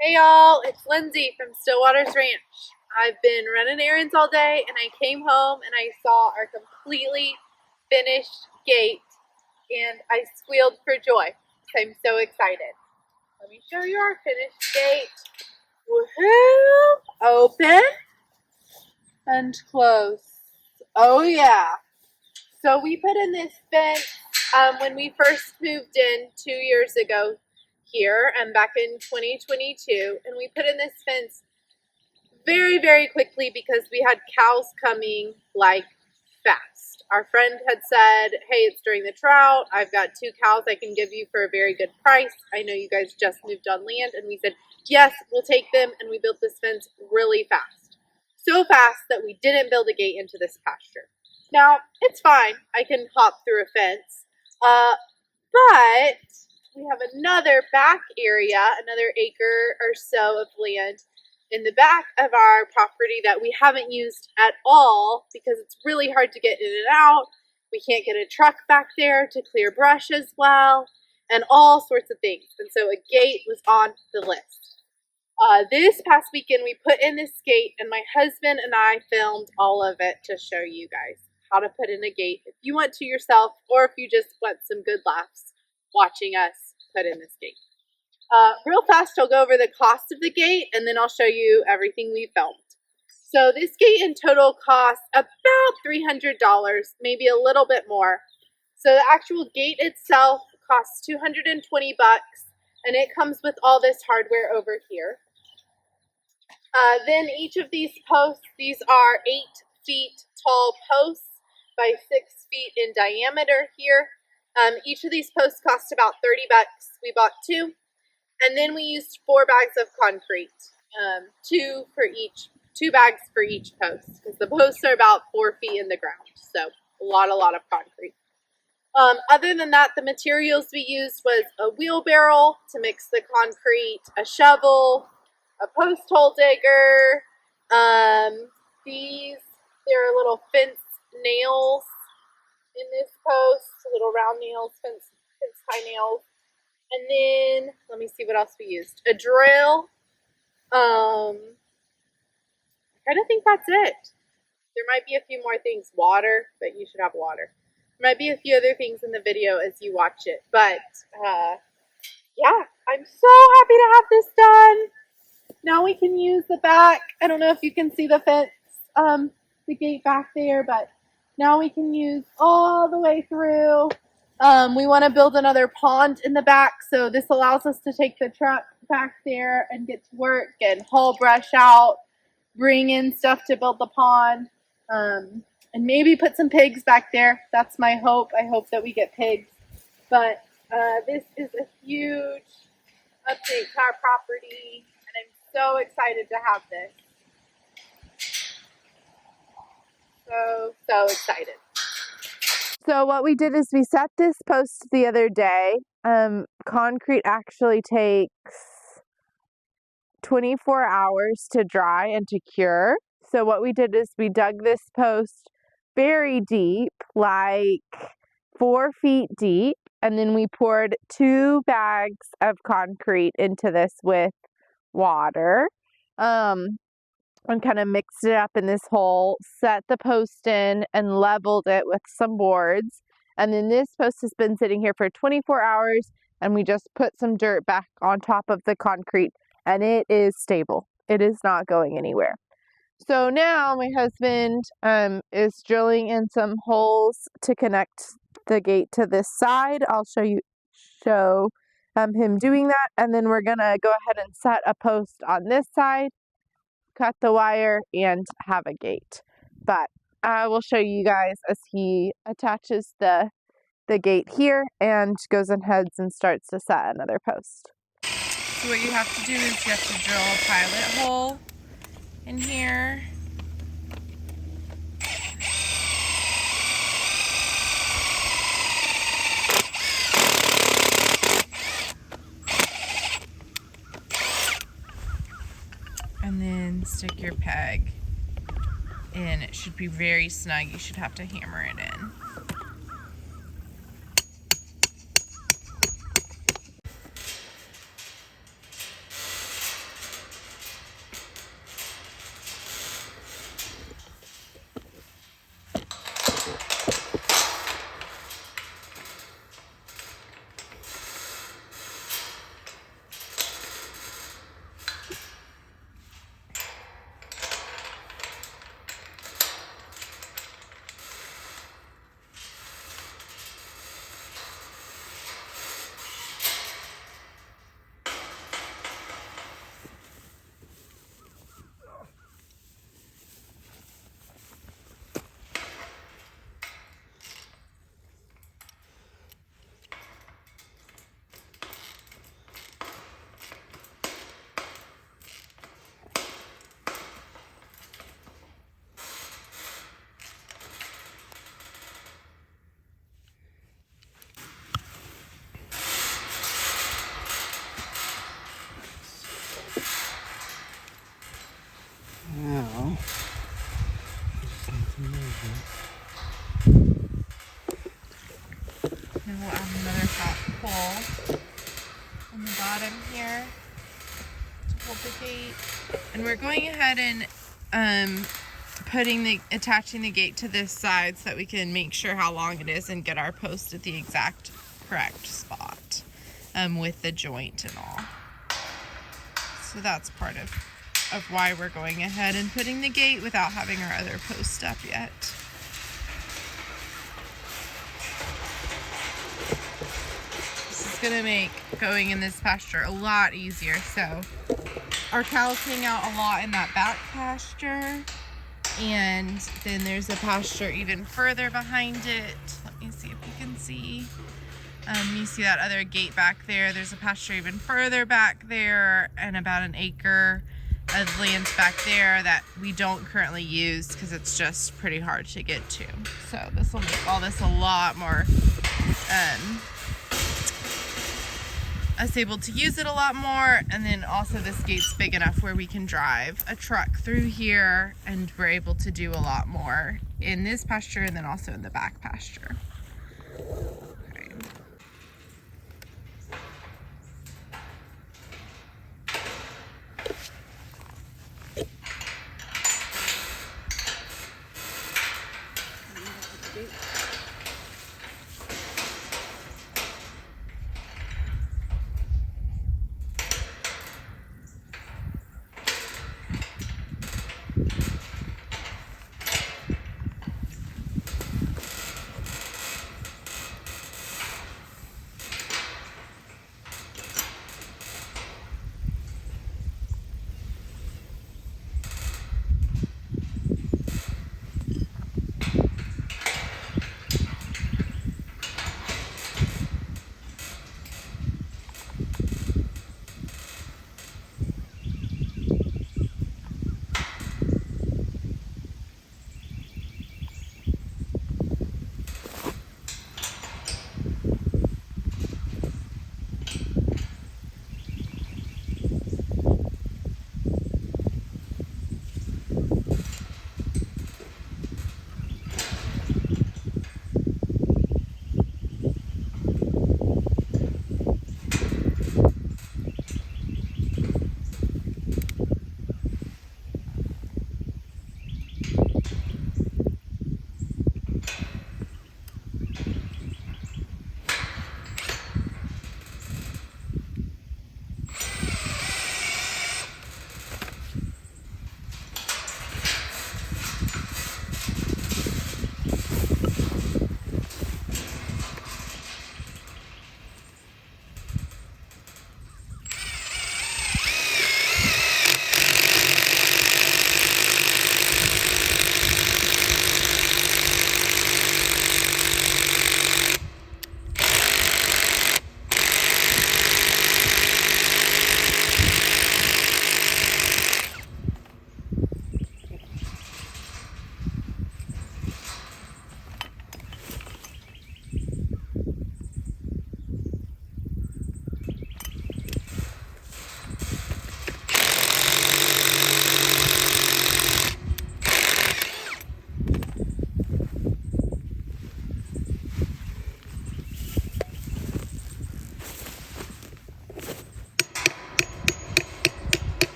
Hey y'all, it's Lindsay from StillWaters Ranch. I've been running errands all day and I came home and I saw our completely finished gate and I squealed for joy. I'm so excited. Let me show you our finished gate. Woohoo! Open and close. Oh yeah. So we put in this fence when we first moved in 2 years ago here and back in 2022, and we put in this fence very, very quickly because we had cows coming like fast. Our friend had said, hey, it's during the drought. I've got 2 cows I can give you for a very good price. I know you guys just moved on land. And we said, yes, we'll take them. And we built this fence really fast. So fast that we didn't build a gate into this pasture. Now, it's fine. I can hop through a fence. But we have another back area, another acre or so of land in the back of our property that we haven't used at all because it's really hard to get in and out. We can't get a truck back there to clear brush as well, and all sorts of things. And so a gate was on the list. This past weekend we put in this gate, and my husband and I filmed all of it to show you guys how to put in a gate if you want to yourself, or if you just want some good laughs watching us put in this gate. Real fast, I'll go over the cost of the gate, and then I'll show you everything we filmed. So this gate in total costs about $300, maybe a little bit more. So the actual gate itself costs $220, and it comes with all this hardware over here. Then each of these posts, these are 8 feet tall posts by 6 feet in diameter here. Each of these posts cost about $30. We bought 2. And then we used 4 bags of concrete, 2 bags for each post, because the posts are about 4 feet in the ground. So a lot of concrete. Other than that, the materials we used was a wheelbarrow to mix the concrete, a shovel, a post hole digger. There are little fence nails in this post, little round nails, fence tie nails. And then, let me see what else we used. A drill. I kind of think that's it. There might be a few more things. Water, but you should have water. There might be a few other things in the video as you watch it. But, yeah, I'm so happy to have this done. Now we can use the back. I don't know if you can see the fence, the gate back there, but now we can use all the way through. We want to build another pond in the back, so this allows us to take the truck back there and get to work and haul brush out, bring in stuff to build the pond, and maybe put some pigs back there. That's my hope. I hope that we get pigs. But this is a huge update to our property, and I'm so excited to have this. So excited. So what we did is we set this post the other day. Concrete actually takes 24 hours to dry and to cure. So what we did is we dug this post very deep, like 4 feet deep, and then we poured 2 bags of concrete into this with water. And kind of mixed it up in this hole, set the post in, and leveled it with some boards. And then this post has been sitting here for 24 hours, and we just put some dirt back on top of the concrete, and it is stable. It is not going anywhere. So now my husband is drilling in some holes to connect the gate to this side. I'll show him doing that, and then we're gonna go ahead and set a post on this side, cut the wire, and have a gate. But I will show you guys as he attaches the gate here and goes and heads and starts to set another post. So what you have to do is you have to drill a pilot hole in here. And then stick your peg in. It should be very snug. You should have to hammer it in. the gate. And we're going ahead and attaching the gate to this side so that we can make sure how long it is and get our post at the exact correct spot with the joint and all. So that's part of why we're going ahead and putting the gate without having our other post up yet. This is gonna make going in this pasture a lot easier. So our cows hang out a lot in that back pasture, and then there's a pasture even further behind it. Let me see if you can see. You see that other gate back there. There's a pasture even further back there, and about an acre of land back there that we don't currently use because it's just pretty hard to get to. So this will make all this a lot more, us able to use it a lot more. And then also this gate's big enough where we can drive a truck through here, and we're able to do a lot more in this pasture and then also in the back pasture.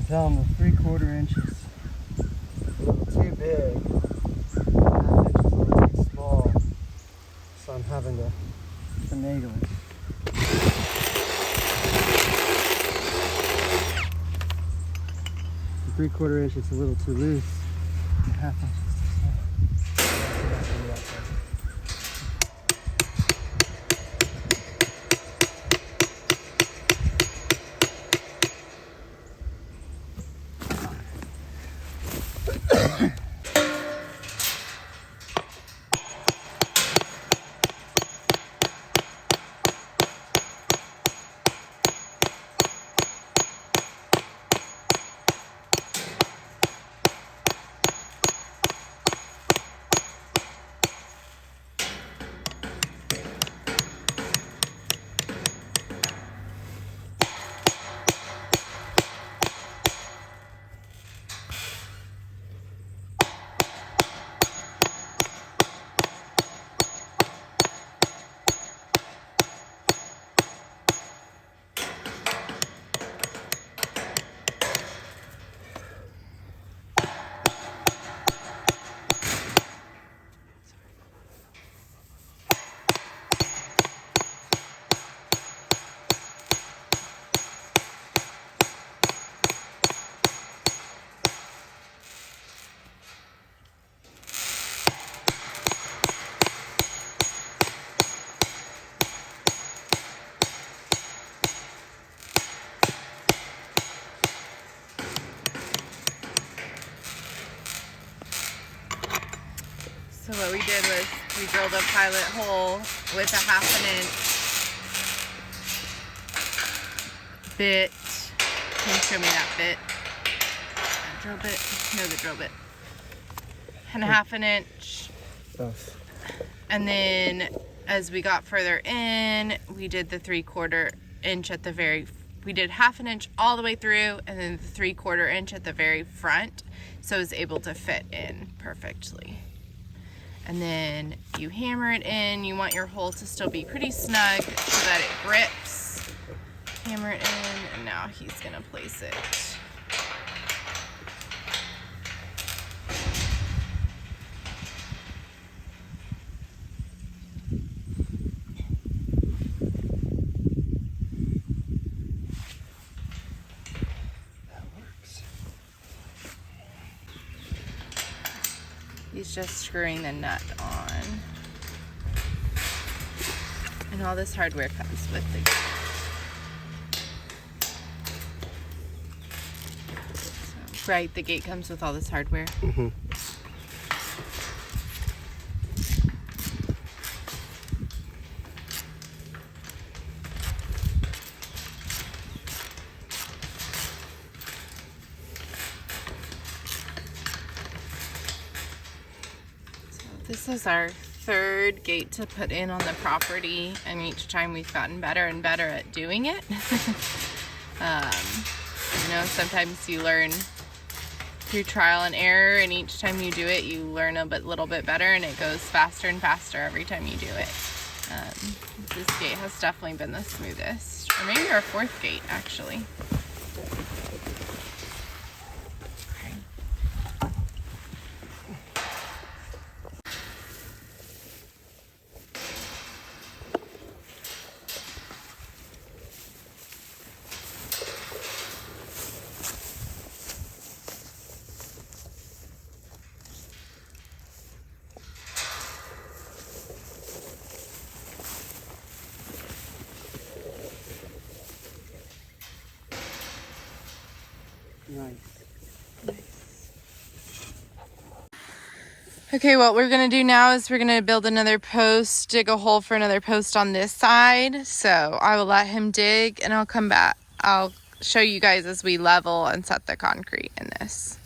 tell them the 3/4 inches a little too big, 1/2 inch is a little too small, so I'm having to finagle it. The 3/4 inch is a little too loose, 1/2 inch is too small. So what we did was we drilled a pilot hole with a 1/2 inch bit. Can you show me that bit? That drill bit? No, the drill bit. And a 1/2 inch. Yes. And then as we got further in, we did the 3/4 inch at the very, we did 1/2 inch all the way through, and then the 3/4 inch at the very front, so it was able to fit in perfectly. And then you hammer it in. You want your hole to still be pretty snug so that it grips. Hammer it in, and now he's gonna place it. He's just screwing the nut on. And all this hardware comes with the gate. So, right, the gate comes with all this hardware. Mm-hmm. This is our 3rd gate to put in on the property, and each time we've gotten better and better at doing it. You know, sometimes you learn through trial and error, and each time you do it, you learn a little bit better, and it goes faster and faster every time you do it. This gate has definitely been the smoothest, or maybe our 4th gate, actually. Nice. Okay, what we're gonna do now is we're gonna build another post, dig a hole for another post on this side. So I will let him dig and I'll come back. I'll show you guys as we level and set the concrete in this.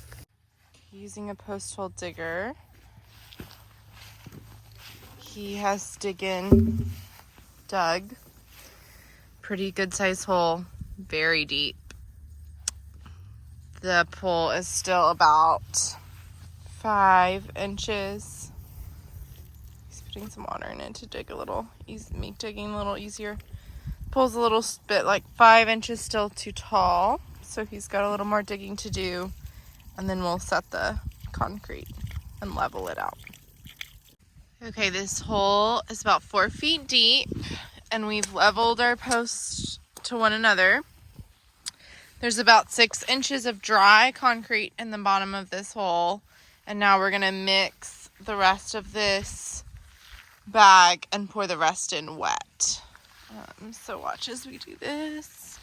Using a post hole digger. He has dug. Pretty good size hole, very deep. The pool is still about 5 inches. He's putting some water in it to dig a little, make digging a little easier. Pool's a little bit like 5 inches still too tall, so he's got a little more digging to do, and then we'll set the concrete and level it out. Okay, this hole is about 4 feet deep, and we've leveled our posts to one another. There's about 6 inches of dry concrete in the bottom of this hole. And now we're gonna mix the rest of this bag and pour the rest in wet. So watch as we do this.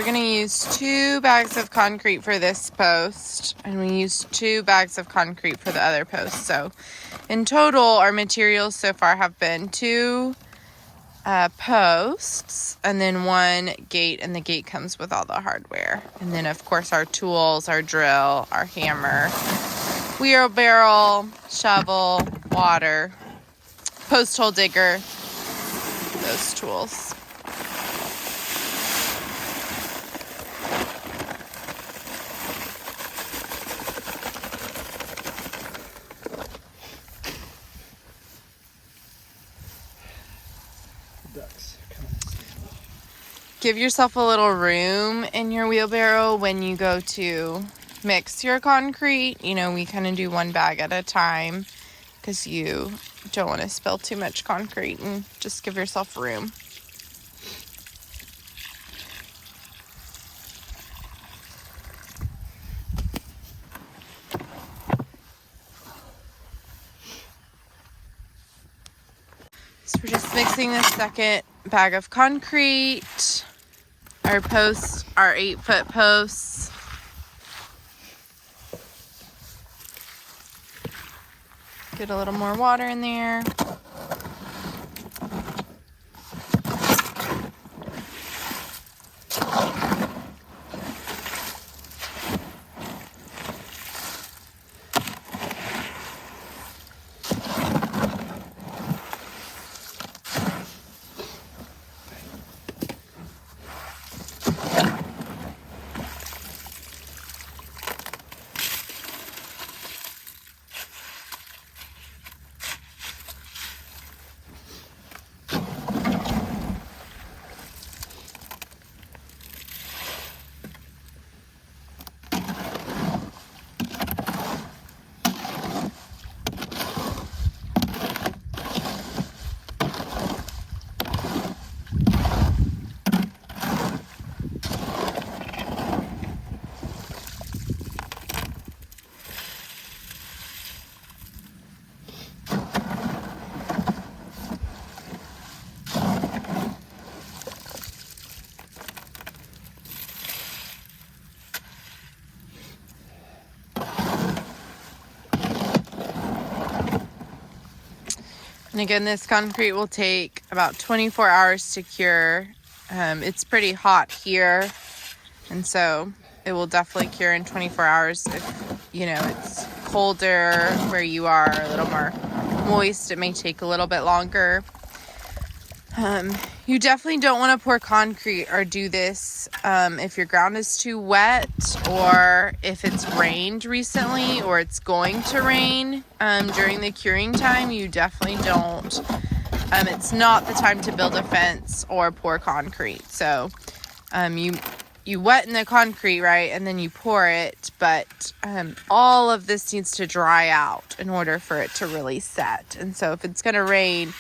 we're gonna use 2 bags of concrete for this post, and we used 2 bags of concrete for the other post. So in total, our materials so far have been 2 posts and then 1 gate, and the gate comes with all the hardware. And then of course our tools, our drill, our hammer, wheelbarrow, shovel, water, post hole digger, those tools. Ducks. Give yourself a little room in your wheelbarrow when you go to mix your concrete. You know, we kind of do 1 bag at a time because you don't want to spill too much concrete, and just give yourself room. So we're just mixing the second bag of concrete. Our posts are 8-foot posts. Get a little more water in there. And again, this concrete will take about 24 hours to cure. It's pretty hot here, and so it will definitely cure in 24 hours. If, you know, it's colder where you are, a little more moist, it may take a little bit longer. You definitely don't want to pour concrete or do this if your ground is too wet, or if it's rained recently or it's going to rain during the curing time. You definitely don't. It's not the time to build a fence or pour concrete. So you wetten the concrete, right, and then you pour it, but all of this needs to dry out in order for it to really set. And so if it's going to rain,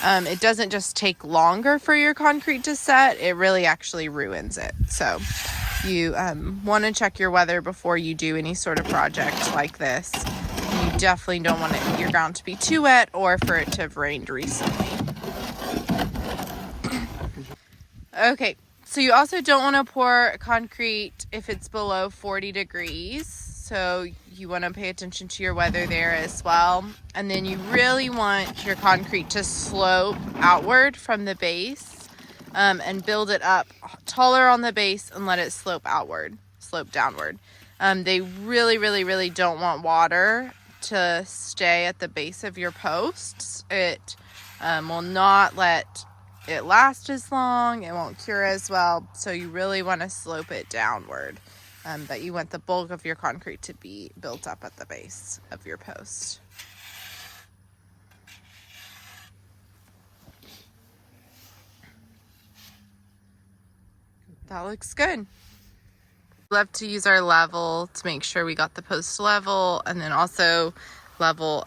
it doesn't just take longer for your concrete to set, it really actually ruins it. So you want to check your weather before you do any sort of project like this. And you definitely don't want your ground to be too wet or for it to have rained recently. Okay, so you also don't want to pour concrete if it's below 40 degrees. So you want to pay attention to your weather there as well. And then you really want your concrete to slope outward from the base and build it up taller on the base and let it slope downward. They really don't want water to stay at the base of your posts. It will not let it last as long. It won't cure as well. So you really want to slope it downward. But you want the bulk of your concrete to be built up at the base of your post. That looks good. We love to use our level to make sure we got the post level, and then also level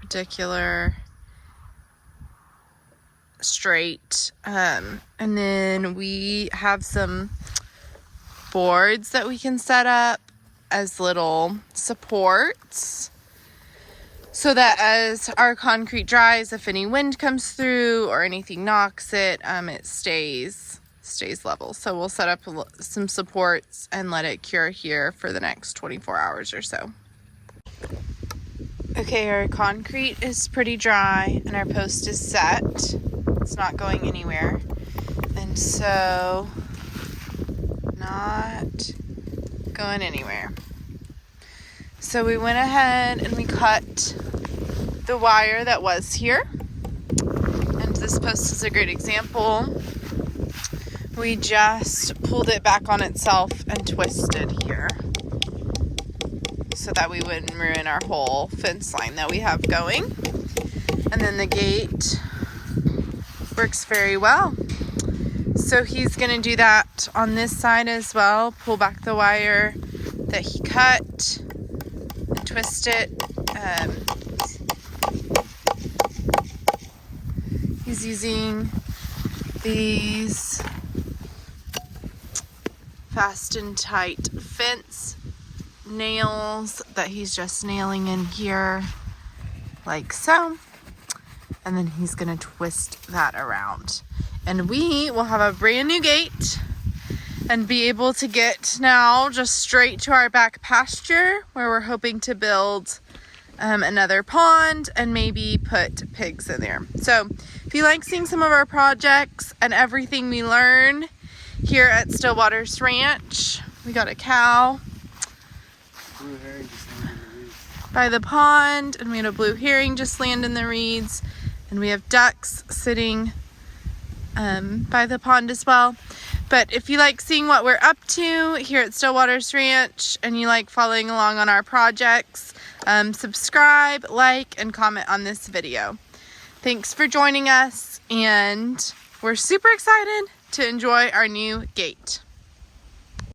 particular straight. And then we have some boards that we can set up as little supports so that as our concrete dries, if any wind comes through or anything knocks it, it stays stays level. So we'll set up some supports and let it cure here for the next 24 hours or so. Okay, our concrete is pretty dry and our post is set. It's not going anywhere. And so, not going anywhere. So we went ahead and we cut the wire that was here. And this post is a great example. We just pulled it back on itself and twisted here so that we wouldn't ruin our whole fence line that we have going. And then the gate works very well. So he's going to do that on this side as well. Pull back the wire that he cut and twist it. He's using these fast and tight fence nails that he's just nailing in here like so. And then he's going to twist that around. And we will have a brand new gate and be able to get now just straight to our back pasture where we're hoping to build another pond and maybe put pigs in there. So if you like seeing some of our projects and everything we learn here at StillWaters Ranch, we got a cow Blue herring just landed in the reeds. By the pond, and we had a blue herring just land in the reeds, and we have ducks sitting by the pond as well. But if you like seeing what we're up to here at StillWaters Ranch and you like following along on our projects, subscribe, like, and comment on this video. Thanks for joining us, and we're super excited to enjoy our new gate.